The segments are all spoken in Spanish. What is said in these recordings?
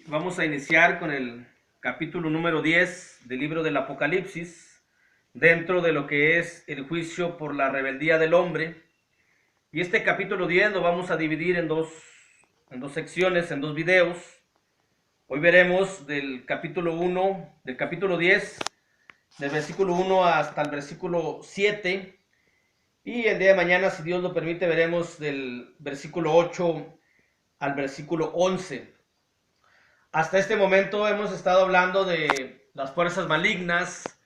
Vamos a iniciar con el capítulo número 10 del libro del Apocalipsis, dentro de lo que es el juicio por la rebeldía del hombre. Y este capítulo 10 lo vamos a dividir en dos secciones, en dos videos. Hoy veremos del capítulo 1, del capítulo 10, del versículo 1 hasta el versículo 7. Y el día de mañana, si Dios lo permite, veremos del versículo 8 al versículo 11. Hasta este momento hemos estado hablando de las fuerzas malignas,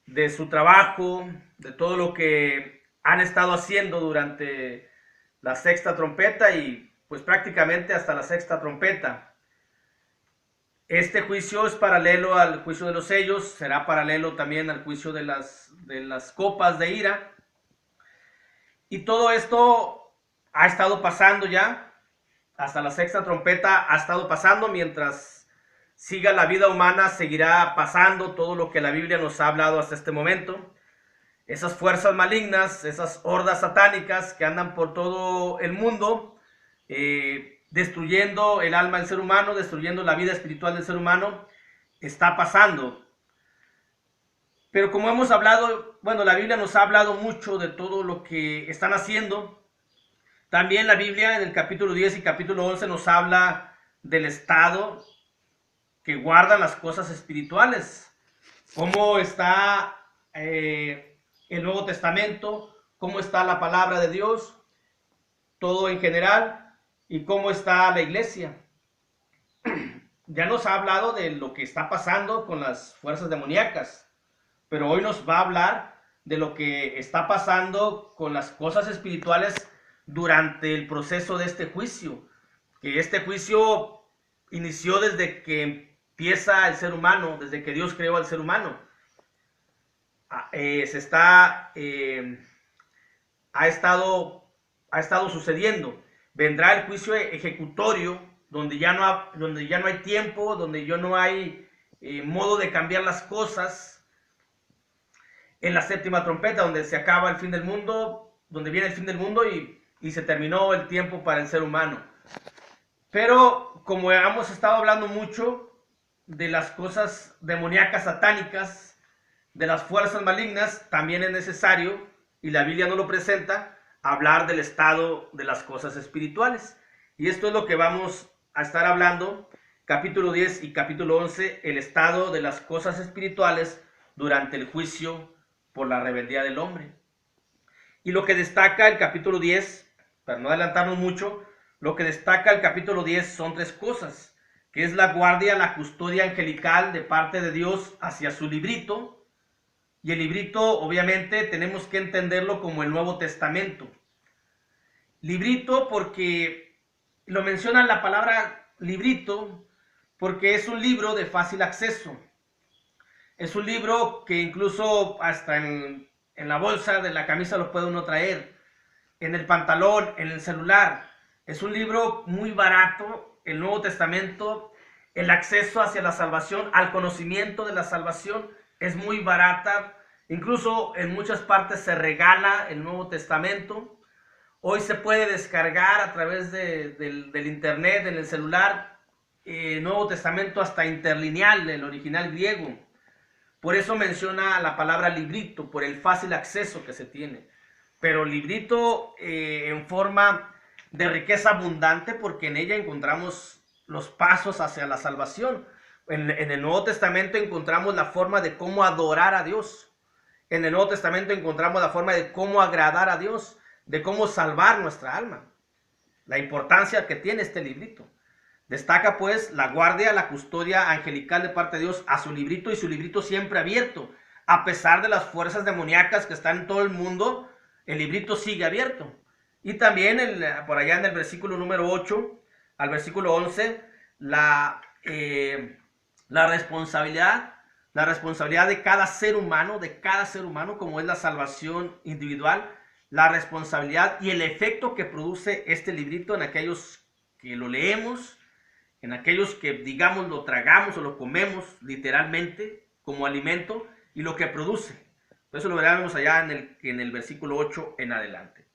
de su trabajo, de todo lo que han estado haciendo durante la sexta trompeta y pues prácticamente hasta la sexta trompeta. Este juicio es paralelo al juicio de los sellos, será paralelo también al juicio de las copas de ira. Y todo esto ha estado pasando ya, hasta la sexta trompeta ha estado pasando. Mientras siga la vida humana, seguirá pasando todo lo que la Biblia nos ha hablado hasta este momento. Esas fuerzas malignas, esas hordas satánicas que andan por todo el mundo, destruyendo el alma del ser humano, destruyendo la vida espiritual del ser humano, está pasando. Pero como hemos hablado, bueno, la Biblia nos ha hablado mucho de todo lo que están haciendo. También la Biblia en el capítulo 10 y capítulo 11 nos habla del estado que guardan las cosas espirituales. Cómo está el Nuevo Testamento, cómo está la palabra de Dios, todo en general, y cómo está la iglesia. Ya nos ha hablado de lo que está pasando con las fuerzas demoníacas, pero hoy nos va a hablar de lo que está pasando con las cosas espirituales durante el proceso de este juicio. Que este juicio inició desde que empieza el ser humano, desde que Dios creó al ser humano. Ha estado sucediendo. Vendrá el juicio ejecutorio, donde ya no hay tiempo, donde ya no hay modo de cambiar las cosas. En la séptima trompeta, donde se acaba el fin del mundo, donde viene el fin del mundo y se terminó el tiempo para el ser humano. Pero como hemos estado hablando mucho de las cosas demoníacas, satánicas, de las fuerzas malignas, también es necesario, y la Biblia no lo presenta, hablar del estado de las cosas espirituales. Y esto es lo que vamos a estar hablando, capítulo 10 y capítulo 11, el estado de las cosas espirituales durante el juicio por la rebeldía del hombre. Y lo que destaca el capítulo 10, para no adelantarnos mucho, lo que destaca el capítulo 10 son tres cosas, que es la guardia, la custodia angelical de parte de Dios hacia su librito. Y el librito, obviamente, tenemos que entenderlo como el Nuevo Testamento. Librito porque lo menciona la palabra librito, porque es un libro de fácil acceso. Es un libro que incluso hasta en la bolsa de la camisa lo puede uno traer, en el pantalón, en el celular. Es un libro muy barato, el Nuevo Testamento. El acceso hacia la salvación, al conocimiento de la salvación, es muy barata. Incluso en muchas partes se regala el Nuevo Testamento. Hoy se puede descargar a través del internet, en el celular, Nuevo Testamento hasta interlineal, el original griego. Por eso menciona la palabra librito, por el fácil acceso que se tiene. Pero librito en forma de riqueza abundante, porque en ella encontramos los pasos hacia la salvación. En el Nuevo Testamento encontramos la forma de cómo adorar a Dios. En el Nuevo Testamento encontramos la forma de cómo agradar a Dios, de cómo salvar nuestra alma. La importancia que tiene este librito. Destaca pues la guardia, la custodia angelical de parte de Dios a su librito, y su librito siempre abierto. A pesar de las fuerzas demoníacas que están en todo el mundo, el librito sigue abierto. Y también por allá en el versículo número 8 al versículo 11, la responsabilidad de cada ser humano, como es la salvación individual, la responsabilidad y el efecto que produce este librito en aquellos que lo leemos, en aquellos que, digamos, lo tragamos o lo comemos literalmente como alimento, y lo que produce. Eso lo veremos allá en el versículo 8 en adelante.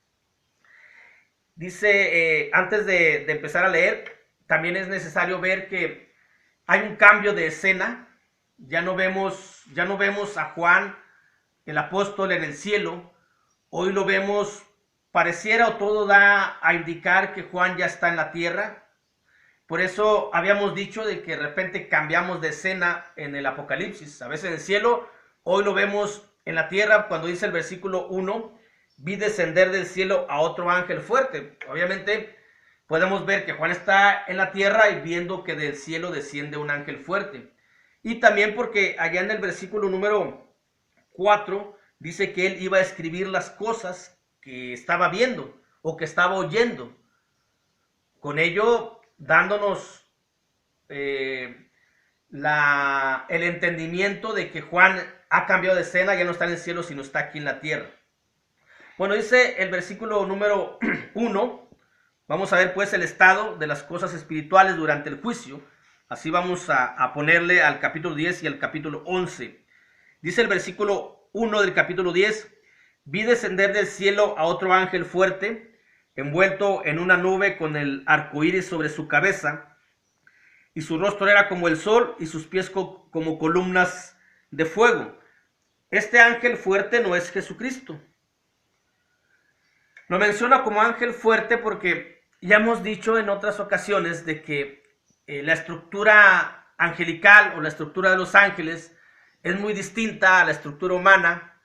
Dice, antes de empezar a leer, también es necesario ver que hay un cambio de escena. Ya no vemos a Juan, el apóstol, en el cielo. Hoy lo vemos, pareciera, o todo da a indicar que Juan ya está en la tierra. Por eso habíamos dicho de que de repente cambiamos de escena en el Apocalipsis. A veces en el cielo, hoy lo vemos en la tierra cuando dice el versículo 1, vi descender del cielo a otro ángel fuerte. Obviamente podemos ver que Juan está en la tierra y viendo que del cielo desciende un ángel fuerte. Y también porque allá en el versículo número 4 dice que él iba a escribir las cosas que estaba viendo o que estaba oyendo. Con ello dándonos el entendimiento de que Juan ha cambiado de escena, ya no está en el cielo, sino está aquí en la tierra. Bueno, dice el versículo número 1, vamos a ver pues el estado de las cosas espirituales durante el juicio. Así vamos a ponerle al capítulo 10 y al capítulo 11. Dice el versículo 1 del capítulo 10, vi descender del cielo a otro ángel fuerte, envuelto en una nube con el arco iris sobre su cabeza, y su rostro era como el sol y sus pies como columnas de fuego. Este ángel fuerte no es Jesucristo. Lo menciona como ángel fuerte porque ya hemos dicho en otras ocasiones de que la estructura angelical o la estructura de los ángeles es muy distinta a la estructura humana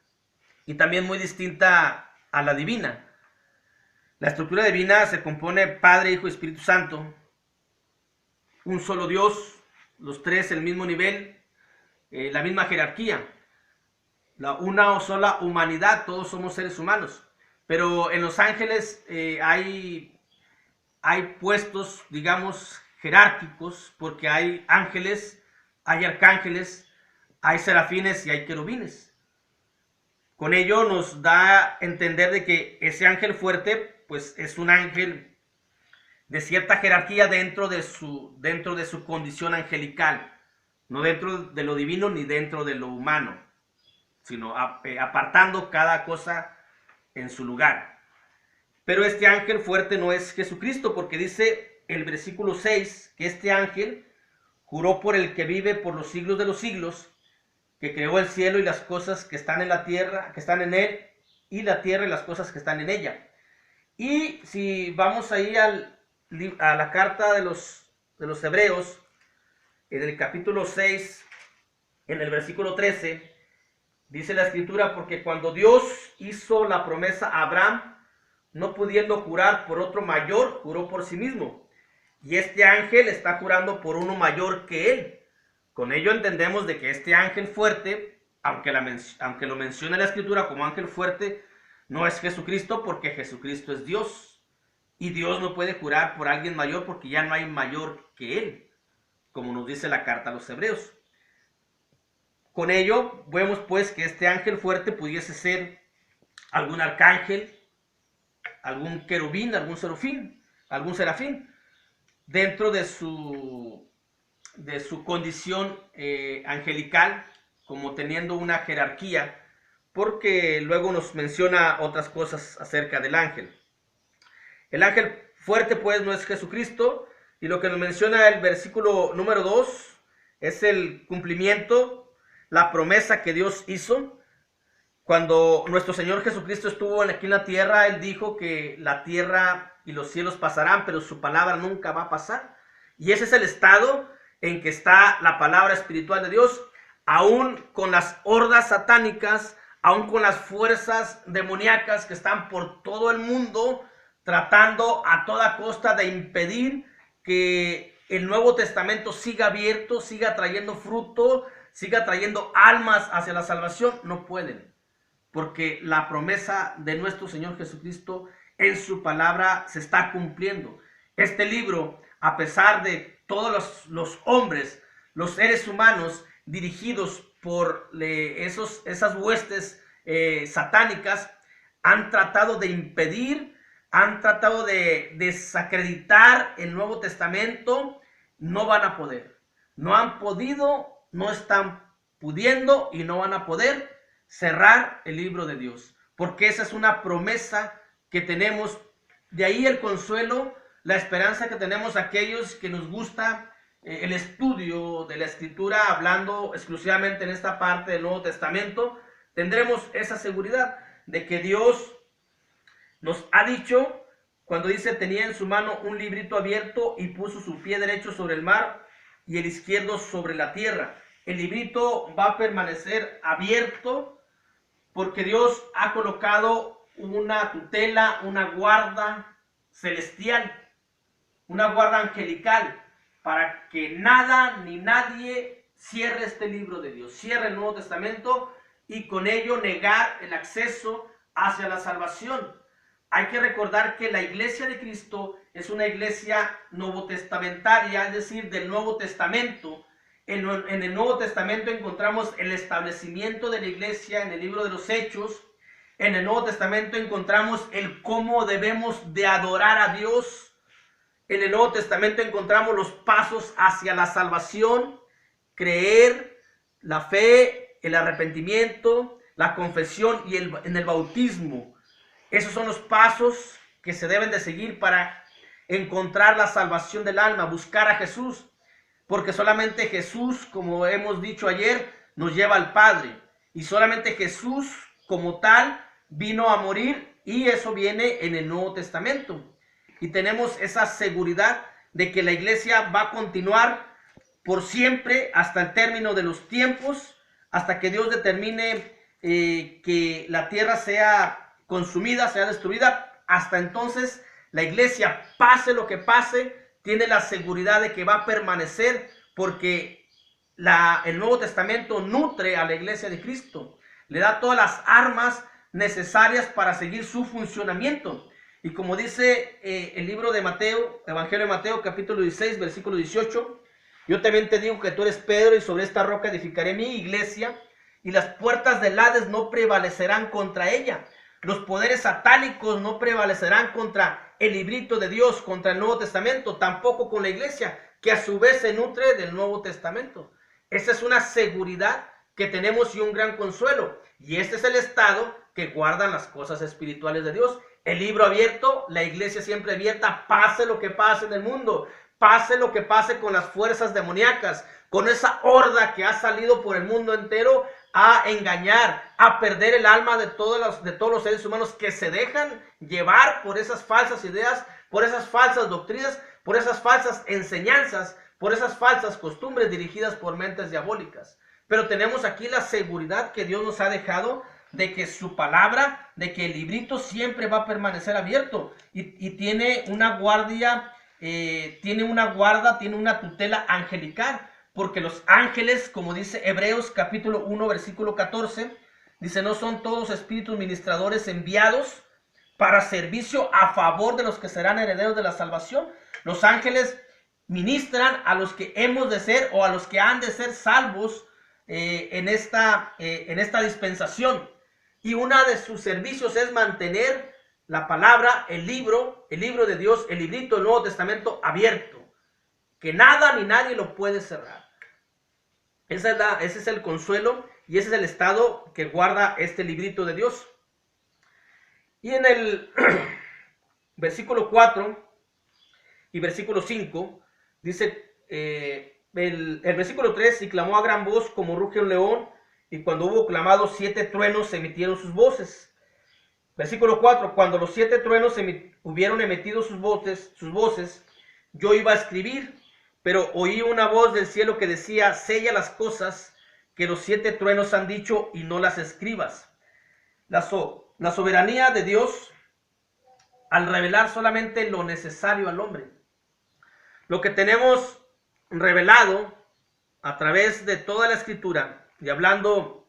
y también muy distinta a la divina. La estructura divina se compone Padre, Hijo y Espíritu Santo, un solo Dios, los tres el mismo nivel, la misma jerarquía, una sola humanidad, todos somos seres humanos. Pero en los ángeles hay puestos, digamos, jerárquicos, porque hay ángeles, hay arcángeles, hay serafines y hay querubines. Con ello nos da a entender de que ese ángel fuerte pues es un ángel de cierta jerarquía dentro de su condición angelical, no dentro de lo divino ni dentro de lo humano, sino apartando cada cosa en su lugar. Pero este ángel fuerte no es Jesucristo, porque dice el versículo 6 que este ángel juró por el que vive por los siglos de los siglos, que creó el cielo y las cosas que están en la tierra, que están en él, y la tierra y las cosas que están en ella. Y si vamos ahí a la carta de los Hebreos, en el capítulo 6, en el versículo 13, dice la escritura, porque cuando Dios hizo la promesa a Abraham, no pudiendo jurar por otro mayor, juró por sí mismo. Y este ángel está jurando por uno mayor que él. Con ello entendemos de que este ángel fuerte, aunque lo menciona la escritura como ángel fuerte, no es Jesucristo, porque Jesucristo es Dios. Y Dios no puede jurar por alguien mayor porque ya no hay mayor que él, como nos dice la carta a los Hebreos. Con ello vemos pues que este ángel fuerte pudiese ser algún arcángel, algún querubín, algún serafín, dentro de su condición angelical, como teniendo una jerarquía, porque luego nos menciona otras cosas acerca del ángel. El ángel fuerte pues no es Jesucristo, y lo que nos menciona el versículo número 2 es el cumplimiento, la promesa que Dios hizo. Cuando nuestro Señor Jesucristo estuvo aquí en la tierra, Él dijo que la tierra y los cielos pasarán, pero su palabra nunca va a pasar. Y ese es el estado en que está la palabra espiritual de Dios, aún con las hordas satánicas, aún con las fuerzas demoníacas que están por todo el mundo, tratando a toda costa de impedir que el Nuevo Testamento siga abierto, siga trayendo fruto, siga trayendo almas hacia la salvación. No pueden, porque la promesa de nuestro Señor Jesucristo en su palabra se está cumpliendo. Este libro, a pesar de todos los hombres, los seres humanos dirigidos por esas huestes satánicas, han tratado de impedir, han tratado de desacreditar el Nuevo Testamento. No van a poder, no han podido, no están pudiendo y no van a poder cerrar el libro de Dios, porque esa es una promesa que tenemos. De ahí el consuelo, la esperanza que tenemos aquellos que nos gusta el estudio de la Escritura, hablando exclusivamente en esta parte del Nuevo Testamento, tendremos esa seguridad de que Dios nos ha dicho, cuando dice: tenía en su mano un librito abierto y puso su pie derecho sobre el mar y el izquierdo sobre la tierra. El librito va a permanecer abierto porque Dios ha colocado una tutela, una guarda celestial, una guarda angelical, para que nada ni nadie cierre este libro de Dios, cierre el Nuevo Testamento y con ello negar el acceso hacia la salvación. Hay que recordar que la iglesia de Cristo es una iglesia novotestamentaria, es decir, del Nuevo Testamento. En el Nuevo Testamento encontramos el establecimiento de la iglesia en el libro de los Hechos. En el Nuevo Testamento encontramos el cómo debemos de adorar a Dios. En el Nuevo Testamento encontramos los pasos hacia la salvación: creer, la fe, el arrepentimiento, la confesión y en el bautismo. Esos son los pasos que se deben de seguir para encontrar la salvación del alma, buscar a Jesús, porque solamente Jesús, como hemos dicho ayer, nos lleva al Padre, y solamente Jesús como tal vino a morir, y eso viene en el Nuevo Testamento. Y tenemos esa seguridad de que la iglesia va a continuar por siempre hasta el término de los tiempos, hasta que Dios determine que la tierra sea consumida, sea destruida. Hasta entonces la iglesia, pase lo que pase, tiene la seguridad de que va a permanecer, porque el Nuevo Testamento nutre a la iglesia de Cristo, le da todas las armas necesarias para seguir su funcionamiento. Y como dice el libro de Mateo, Evangelio de Mateo, capítulo 16, versículo 18, yo también te digo que tú eres Pedro, y sobre esta roca edificaré mi iglesia, y las puertas del Hades no prevalecerán contra ella. Los poderes satánicos no prevalecerán contra el librito de Dios, contra el Nuevo Testamento, tampoco con la iglesia, que a su vez se nutre del Nuevo Testamento. Esa es una seguridad que tenemos y un gran consuelo. Y este es el estado que guardan las cosas espirituales de Dios. El libro abierto, la iglesia siempre abierta, pase lo que pase en el mundo, pase lo que pase con las fuerzas demoníacas, con esa horda que ha salido por el mundo entero a engañar, a perder el alma de todos los seres humanos que se dejan llevar por esas falsas ideas, por esas falsas doctrinas, por esas falsas enseñanzas, por esas falsas costumbres dirigidas por mentes diabólicas. Pero tenemos aquí la seguridad que Dios nos ha dejado de que su palabra, de que el librito siempre va a permanecer abierto, y tiene una guardia, tiene una tutela angelical, porque los ángeles, como dice Hebreos capítulo 1 versículo 14, dice: no son todos espíritus ministradores enviados para servicio a favor de los que serán herederos de la salvación. Los ángeles ministran a los que hemos de ser, o a los que han de ser salvos en esta dispensación. Y uno de sus servicios es mantener la palabra, el libro de Dios, el librito del Nuevo Testamento abierto, que nada ni nadie lo puede cerrar. Ese es el consuelo, y ese es el estado que guarda este librito de Dios. Y en el versículo 4 y versículo 5 dice, el versículo 3: y clamó a gran voz como ruge un león, y cuando hubo clamado, 7 truenos emitieron sus voces. Versículo 4: cuando los 7 truenos hubieron emitido sus voces, yo iba a escribir, pero oí una voz del cielo que decía: sella las cosas que los 7 truenos han dicho, y no las escribas. La soberanía de Dios, al revelar solamente lo necesario al hombre. Lo que tenemos revelado a través de toda la Escritura, y hablando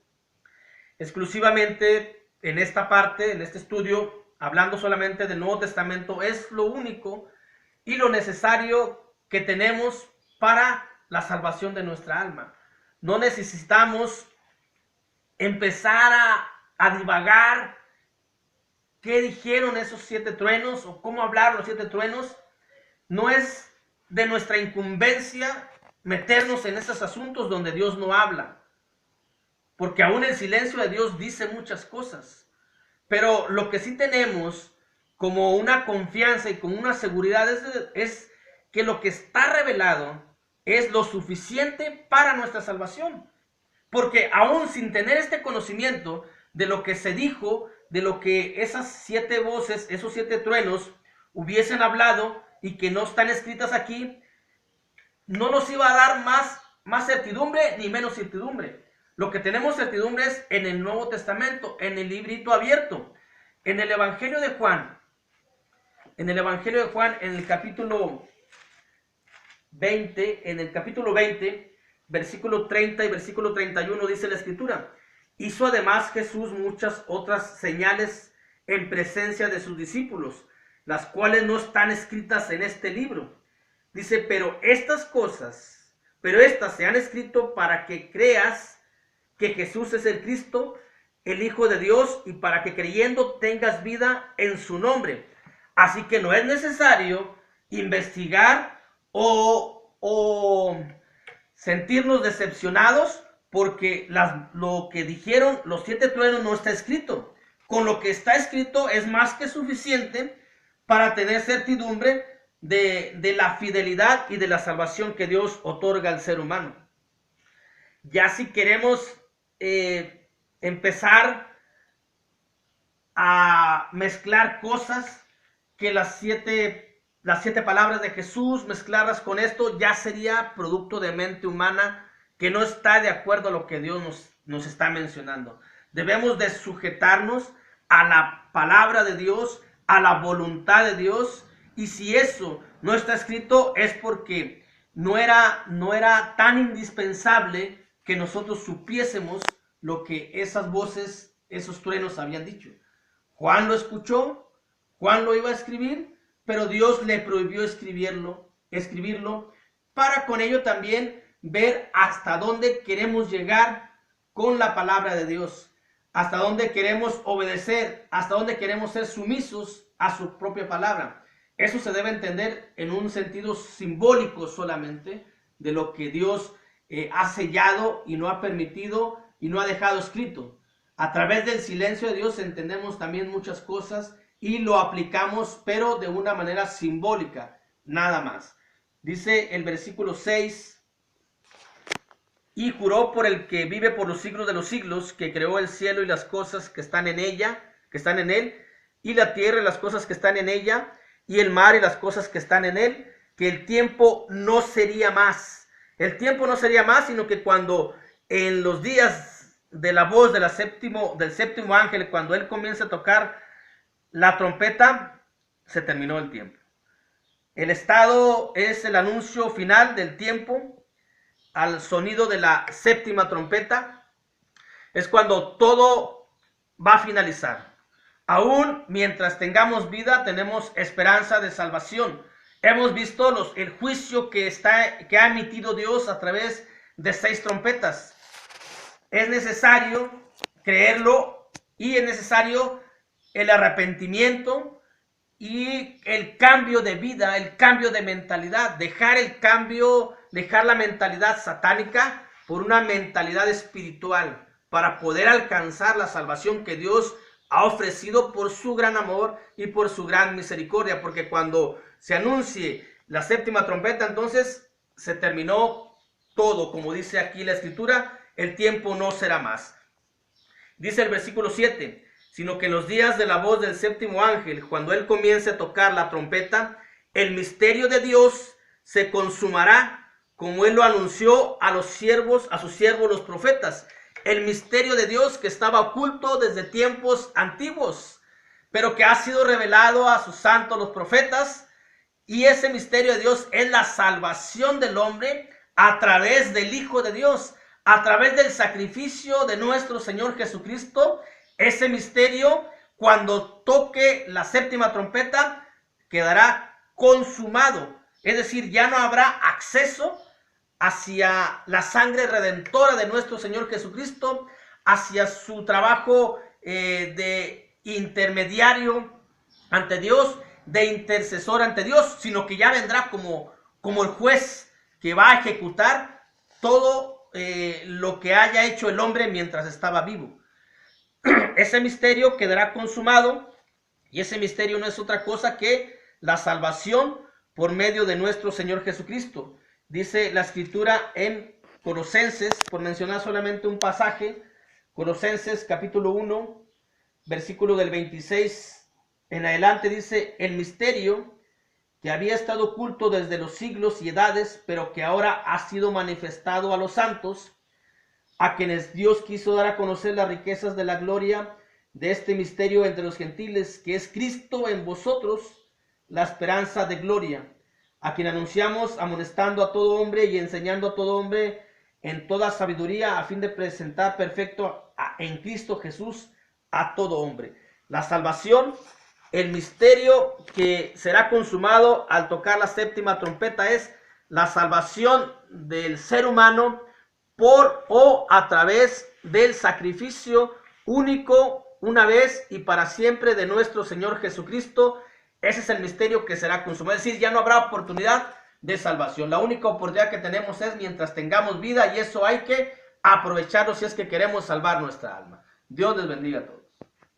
exclusivamente en esta parte, en este estudio, hablando solamente del Nuevo Testamento, es lo único y lo necesario que tenemos para la salvación de nuestra alma. No necesitamos empezar a divagar qué dijeron esos 7 truenos, o cómo hablar los 7 truenos. No es de nuestra incumbencia meternos en esos asuntos donde Dios no habla, porque aún el silencio de Dios dice muchas cosas. Pero lo que sí tenemos como una confianza y como una seguridad es que lo que está revelado es lo suficiente para nuestra salvación. Porque aún sin tener este conocimiento de lo que se dijo, de lo que esas 7 voces, esos 7 truenos hubiesen hablado y que no están escritas aquí, no nos iba a dar más certidumbre ni menos certidumbre. Lo que tenemos certidumbre es en el Nuevo Testamento, en el librito abierto, en el Evangelio de Juan. En el Evangelio de Juan, en el capítulo 20, versículo 30 y versículo 31, dice la Escritura: hizo además Jesús muchas otras señales en presencia de sus discípulos, las cuales no están escritas en este libro. Dice, pero estas se han escrito para que creas que Jesús es el Cristo, el Hijo de Dios, y para que creyendo tengas vida en su nombre. Así que no es necesario investigar o sentirnos decepcionados porque lo que dijeron los 7 truenos no está escrito. Con lo que está escrito es más que suficiente para tener certidumbre de la fidelidad y de la salvación que Dios otorga al ser humano. Ya si queremos empezar a mezclar cosas, que las siete palabras de Jesús, mezclarlas con esto, ya sería producto de mente humana que no está de acuerdo a lo que Dios nos está mencionando. Debemos de sujetarnos a la palabra de Dios, a la voluntad de Dios, y si eso no está escrito es porque no era tan indispensable que nosotros supiésemos lo que esas voces, esos truenos habían dicho. Juan lo escuchó, Juan lo iba a escribir, pero Dios le prohibió escribirlo, para con ello también ver hasta dónde queremos llegar con la palabra de Dios, hasta dónde queremos obedecer, hasta dónde queremos ser sumisos a su propia palabra. Eso se debe entender en un sentido simbólico solamente de lo que Dios ha sellado y no ha permitido y no ha dejado escrito. A través del silencio de Dios entendemos también muchas cosas y lo aplicamos, pero de una manera simbólica, nada más. Dice el versículo 6, y juró por el que vive por los siglos de los siglos, que creó el cielo y las cosas que están en ella, que están en él, y la tierra y las cosas que están en ella, y el mar y las cosas que están en él, que el tiempo no sería más. El tiempo no sería más, sino que cuando en los días de la voz del séptimo ángel, cuando él comienza a tocar la trompeta, se terminó el tiempo. El estado es el anuncio final del tiempo. Al sonido de la séptima trompeta es cuando todo va a finalizar. Aún mientras tengamos vida, tenemos esperanza de salvación. Hemos visto el juicio que ha emitido Dios a través de 6 trompetas. Es necesario creerlo y es necesario el arrepentimiento y el cambio de vida, el cambio de mentalidad, dejar la mentalidad satánica por una mentalidad espiritual para poder alcanzar la salvación que Dios ha ofrecido por su gran amor y por su gran misericordia, porque cuando se anuncie la séptima trompeta, entonces se terminó todo, como dice aquí la Escritura, el tiempo no será más. Dice el versículo 7, sino que en los días de la voz del séptimo ángel, cuando él comience a tocar la trompeta, el misterio de Dios se consumará, como él lo anunció a sus siervos los profetas. El misterio de Dios que estaba oculto desde tiempos antiguos, pero que ha sido revelado a sus santos los profetas. Y ese misterio de Dios es la salvación del hombre a través del Hijo de Dios, a través del sacrificio de nuestro Señor Jesucristo. Ese misterio, cuando toque la séptima trompeta, quedará consumado. Es decir, ya no habrá acceso hacia la sangre redentora de nuestro Señor Jesucristo, hacia su trabajo de intermediario ante Dios, de intercesor ante Dios, sino que ya vendrá como el juez que va a ejecutar todo lo que haya hecho el hombre mientras estaba vivo. Ese misterio quedará consumado, y ese misterio no es otra cosa que la salvación por medio de nuestro Señor Jesucristo. Dice la escritura en Colosenses, por mencionar solamente un pasaje, Colosenses capítulo 1, versículo del 26 en adelante, dice: el misterio que había estado oculto desde los siglos y edades, pero que ahora ha sido manifestado a los santos, a quienes Dios quiso dar a conocer las riquezas de la gloria de este misterio entre los gentiles, que es Cristo en vosotros, la esperanza de gloria, a quien anunciamos amonestando a todo hombre y enseñando a todo hombre en toda sabiduría, a fin de presentar perfecto en Cristo Jesús a todo hombre. La salvación, el misterio que será consumado al tocar la séptima trompeta, es la salvación del ser humano por o a través del sacrificio único, una vez y para siempre, de nuestro Señor Jesucristo. Ese es el misterio que será consumado. Es decir, ya no habrá oportunidad de salvación. La única oportunidad que tenemos es mientras tengamos vida, y eso hay que aprovecharlo si es que queremos salvar nuestra alma. Dios les bendiga a todos.